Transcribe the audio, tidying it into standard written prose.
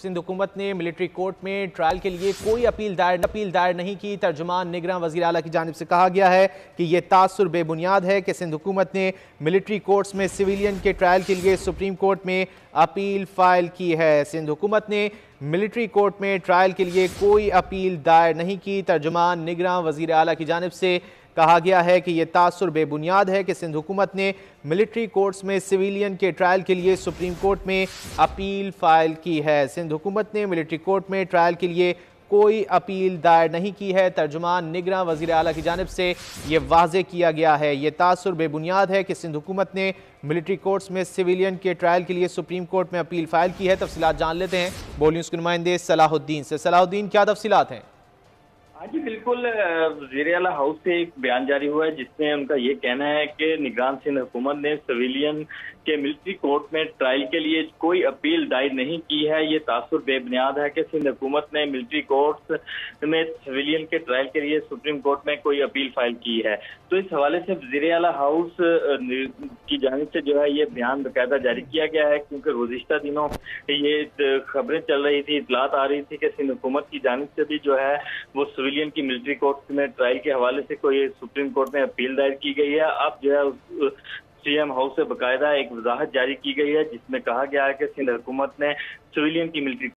सिंध हुकूमत ने military court में ट्रायल के लिए कोई अपील दायर नहीं की। तर्जुमान निगरां वज़ीर आला की जानिब से कहा गया है कि यह तासुर बेबुनियाद है कि सिंध हुकूमत ने मिलिट्री कोर्ट्स में सिविलियन के ट्रायल के लिए सुप्रीम कोर्ट में अपील फाइल की है। सिंध हुकूमत ने मिलिट्री कोर्ट में ट्रायल के लिए कोई अपील दायर नहीं की। तर्जुमान निगरां वज़ीर आला की जानिब से कहा गया है कि यह तासुर बेबुनियाद है कि सिंध हुकूमत ने मिलिट्री कोर्ट्स में सिविलियन के ट्रायल के लिए सुप्रीम कोर्ट में अपील फाइल की है। सिंध हुकूमत ने मिलिट्री कोर्ट में ट्रायल के लिए कोई अपील दायर नहीं की है। तर्जुमान निगरां वज़ीर आला की जानिब से यह वाज़ेह किया गया है। यह तासुर बेबुनियाद है कि सिंध हुकूमत ने मिलिट्री कोर्ट्स में सिविलियन के ट्रायल के लिए सुप्रीम कोर्ट में अपील फाइल की है। तफसीलात जान लेते हैं बोल न्यूज़ के नुमाइंदे सलाहुद्दीन से। सलाहुद्दीन, क्या तफसीलात हैं? हाँ जी बिल्कुल, वज़ीर आला हाउस से एक बयान जारी हुआ है जिसमें उनका ये कहना है कि निगरान सिंध हुकूमत ने सिविलियन के मिलिट्री कोर्ट में ट्रायल के लिए कोई अपील दायर नहीं की है। ये तासुर बेबुनियाद है कि सिंध हुकूमत ने मिलिट्री कोर्ट में सिविलियन के ट्रायल के लिए सुप्रीम कोर्ट में कोई अपील फाइल की है। तो इस हवाले से वज़ीर आला हाउस की जानिब से जो है ये बयान बाकायदा जारी किया गया है, क्योंकि गुज़िश्ता दिनों ये खबरें चल रही थी, इतलात आ रही थी कि सिंध हुकूमत की जानिब से भी जो है वो सिविलियन की मिलिट्री कोर्ट में ट्रायल के हवाले से कोई सुप्रीम कोर्ट में अपील दायर की गई है। अब जो है सीएम हाउस से बाकायदा एक वजाहत जारी की गई है जिसमें कहा गया है कि सिंध हुकूमत ने सिविलियन की मिलिट्री